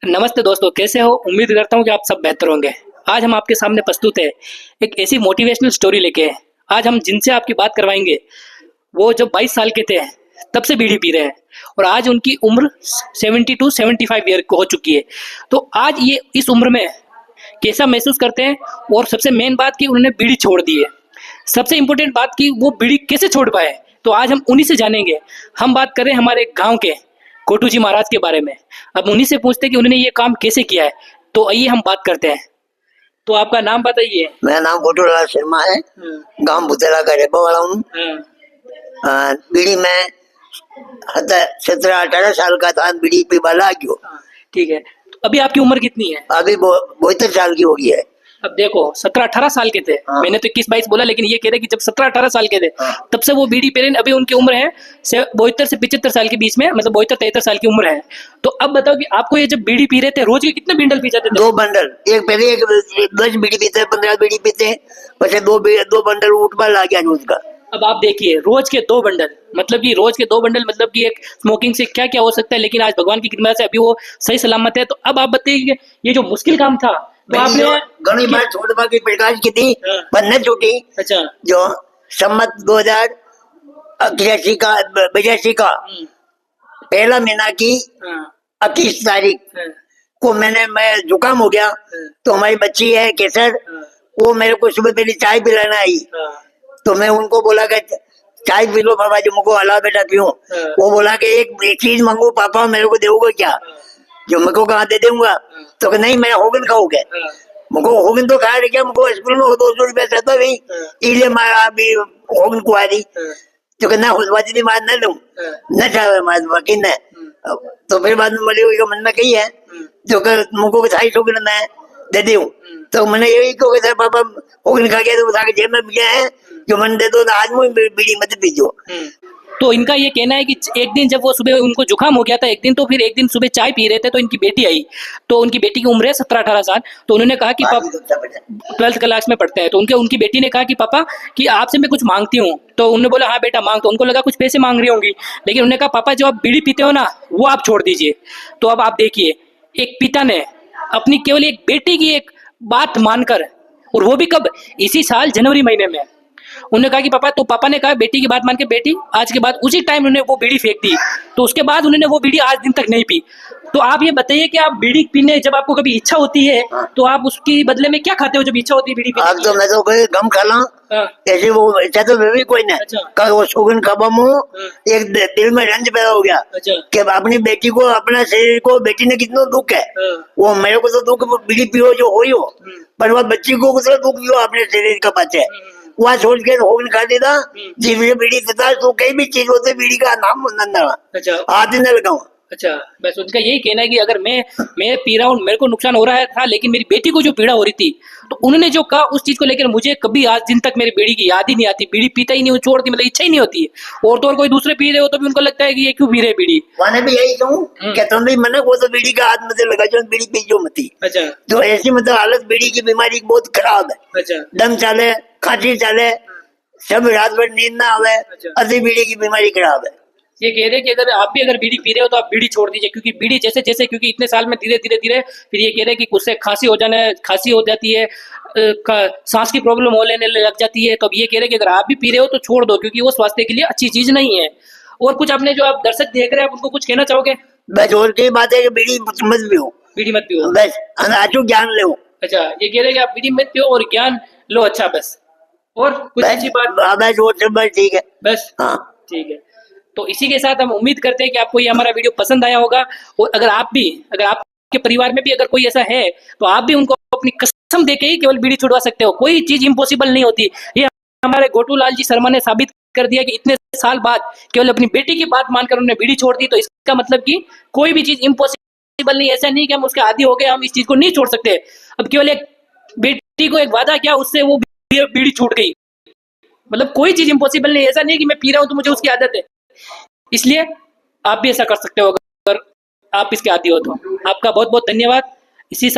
नमस्ते दोस्तों, कैसे हो? उम्मीद करता हूँ कि आप सब बेहतर होंगे। आज हम आपके सामने प्रस्तुत है एक ऐसी मोटिवेशनल स्टोरी लेके। आज हम जिनसे आपकी बात करवाएंगे, वो जब 22 साल के थे तब से बीड़ी पी रहे हैं और आज उनकी उम्र 70 टू 75 ईयर हो चुकी है। तो आज ये इस उम्र में कैसा महसूस करते हैं और सबसे मेन बात कि उन्होंने बीड़ी छोड़ दी है। सबसे इम्पोर्टेंट बात कि वो बीड़ी कैसे छोड़ पाए, तो आज हम उन्हीं से जानेंगे। हम बात करें हमारे गांव के गोटू जी महाराज के बारे में। अब उन्हीं से पूछते हैं कि उन्होंने ये काम कैसे किया है। तो आइए हम बात करते हैं। तो आपका नाम बताइए। मेरा नाम गोटूलाल शर्मा है। गांव बुतेला का रहने वाला हूँ। बीड़ी में 17-18 साल का था, बीड़ी पे वाला क्यों। ठीक है, तो अभी आपकी उम्र कितनी है? अभी 72 साल की हो गई है। अब देखो 17-18 साल के थे। मैंने तो 21-22 बोला, लेकिन ये कह रहे कि जब 17-18 साल के थे तब से वो बीड़ी पी रहे हैं। अभी उनकी उम्र है 72 से 75 साल के बीच में, मतलब 72-73 साल की उम्र है। तो अब बताओ कि आपको ये जब बीड़ी पी रहे थे, रोज के कितने बिंडल पी जाते थे? 2 बंडल। एक पहले 10 बीड़ी पीते, 15 बीड़ी पीते, बस 2 बंडल उठवा ला गया रोज का। अब आप देखिए, रोज के 2 बंडल, मतलब कि रोज के 2 बंडल, मतलब कि एक स्मोकिंग से क्या क्या हो सकता है। लेकिन आज भगवान की कृपा से अभी वो सही सलामत है। तो अब आप बताइए, ये जो मुश्किल काम था तो आपने घनी बार छोड़ की प्रकाश की थी, पर न छूटी। अच्छा, जो सम्मत 2083 का 82 का पहला महीना की 21 तारीख को मैं जुकाम हो गया। तो हमारी बच्ची है केसर, वो मेरे को सुबह पहले चाय पिलाना आई। तो मैं उनको बोला कि चाय पी लो पापा जी, मुझको हला बेटा क्यों। वो बोला कि एक चीज मांगू पापा, मेरे को दोगे क्या? जो मेरे को कहा दे दूंगा। तो नहीं, मैं होगन खाओगे। मुझको होगन तो खा क्या, मुझको स्कूल में 200 रुपया सहता भी, इसलिए मैं अभी होगन को आ रही। तो कहना हुजवाती बात न लूं न चाहे बाकी न। तो फिर बाद में मरी हुई मन में कही है जो मुझको 250 मैं दे दूं। तो मैंने यही कहो सर पापा होगन खा गया तो उठा के जेब में पिया है, जो मन दे दो आज मुझे बीड़ी मत पीजो। तो इनका ये कहना है कि एक दिन जब वो सुबह उनको जुकाम हो गया था एक दिन, तो फिर एक दिन सुबह चाय पी रहे थे तो इनकी बेटी आई। तो उनकी बेटी की उम्र है 17-18 साल। तो उन्होंने कहा कि पापा 12th क्लास में पढ़ते हैं। तो उनकी बेटी ने कहा कि पापा कि आपसे मैं कुछ मांगती हूँ। तो उन्होंने बोला हाँ बेटा मांग। तो उनको लगा कुछ पैसे मांग रही होंगी, लेकिन उन्होंने कहा पापा जो आप बीड़ी पीते हो ना, वो आप छोड़ दीजिए। तो अब आप देखिए, एक पिता ने अपनी केवल एक बेटी की एक बात मानकर, और वो भी कब, इसी साल जनवरी महीने में, उन्होंने कहा कि पापा, तो पापा ने कहा बेटी की बात मान के बेटी आज के बाद उसी टाइम उन्होंने वो बीड़ी फेंक दी। तो उसके बाद उन्होंने वो बीड़ी आज दिन तक नहीं पी। तो आप ये बताइए कि आप बीड़ी पीने जब आपको कभी इच्छा होती है तो आप उसकी बदले में क्या खाते हो जब इच्छा होती है बीड़ी पीने? अब तो मैं तो कोई गम खा ला ऐसे, वो इच्छा तो भी कोई नहीं। कल वो शोगन खाबा मुँह एक दिल में रंज पैदा हो गया कि अपनी बेटी को, अपना शरीर को, बेटी ने कितना दुख है। वो मेरे को तो दुख बीड़ी पियो जो हो, पर वह बच्ची को कुछ दुख पियो अपने शरीर का पाचे। वहाँ छोड़ के होगन खा देता जिसमें बीड़ी देता। तो कई भी चीज होते बीड़ी का नाम हाथ न लगाऊ। अच्छा, बस उनका यही कहना है कि अगर मैं पी रहा हूँ, मेरे को नुकसान हो रहा है था, लेकिन मेरी बेटी को जो पीड़ा हो रही थी, तो उन्होंने जो कहा उस चीज को लेकर मुझे कभी आज दिन तक मेरी बीड़ी की याद ही नहीं आती। बीड़ी पीता ही नहीं हूँ, छोड़ती मतलब इच्छा ही नहीं होती है। और तो और कोई दूसरे पी रहे हो तो भी उनको लगता है कि ये क्यों पी रहे बीड़ी। मैंने भी यही कहूँ कि तुम भी मना वो तो बीड़ी का हाथ में लगा जो बीड़ी पी जो मती। अच्छा, तो ऐसी मतलब हालत बीड़ी की बीमारी बहुत खराब है। अच्छा, दम चले, खांसी चले, सब रात भर नींद ना आवे। अति बीड़ी की बीमारी खराब है। ये कह रहे हैं कि अगर आप भी अगर बीड़ी पी रहे हो तो आप बीड़ी छोड़ दीजिए, क्योंकि बीड़ी जैसे जैसे, क्योंकि इतने साल में धीरे धीरे फिर ये कह रहे हैं कि उससे खांसी हो जाती है, सांस की प्रॉब्लम हो लेने लग जाती है। तो अब ये कह रहे हैं कि अगर आप भी पी रहे हो तो छोड़ दो, क्योंकि वो स्वास्थ्य के लिए अच्छी चीज नहीं है। और कुछ आपने जो आप दर्शक देख रहे हैं, आप उनको कुछ कहना चाहोगे? बस और की बात है कि बीड़ी मत पियो, बीड़ी मत पियो, बस आजू ज्ञान लो। अच्छा, ये कह रहे हैं कि आप बीड़ी मत पियो और ज्ञान लो। अच्छा, बस और कुछ अच्छी बात? बस ठीक है, बस हाँ ठीक है। तो इसी के साथ हम उम्मीद करते हैं कि आपको ये हमारा वीडियो पसंद आया होगा। और अगर आपके परिवार में भी अगर कोई ऐसा है तो आप भी उनको अपनी कसम देके ही केवल बीड़ी छुड़वा सकते हो। कोई चीज इम्पॉसिबल नहीं होती। ये हमारे गोटूलाल जी शर्मा ने साबित कर दिया कि इतने साल बाद केवल अपनी बेटी की बात मानकर उन्होंने बीड़ी छोड़ दी। तो इसका मतलब कि कोई भी चीज इम्पॉसिबल नहीं। ऐसा नहीं कि हम उसके आदी हो गए, हम इस चीज को नहीं छोड़ सकते। अब केवल एक बेटी को एक वादा किया, उससे वो बीड़ी छूट गई। मतलब कोई चीज इम्पॉसिबल नहीं। ऐसा नहीं कि मैं पी रहा हूं तो मुझे उसकी आदत है, इसलिए आप भी ऐसा कर सकते हो अगर आप इसके आदी हो तो। आपका बहुत बहुत धन्यवाद। इसी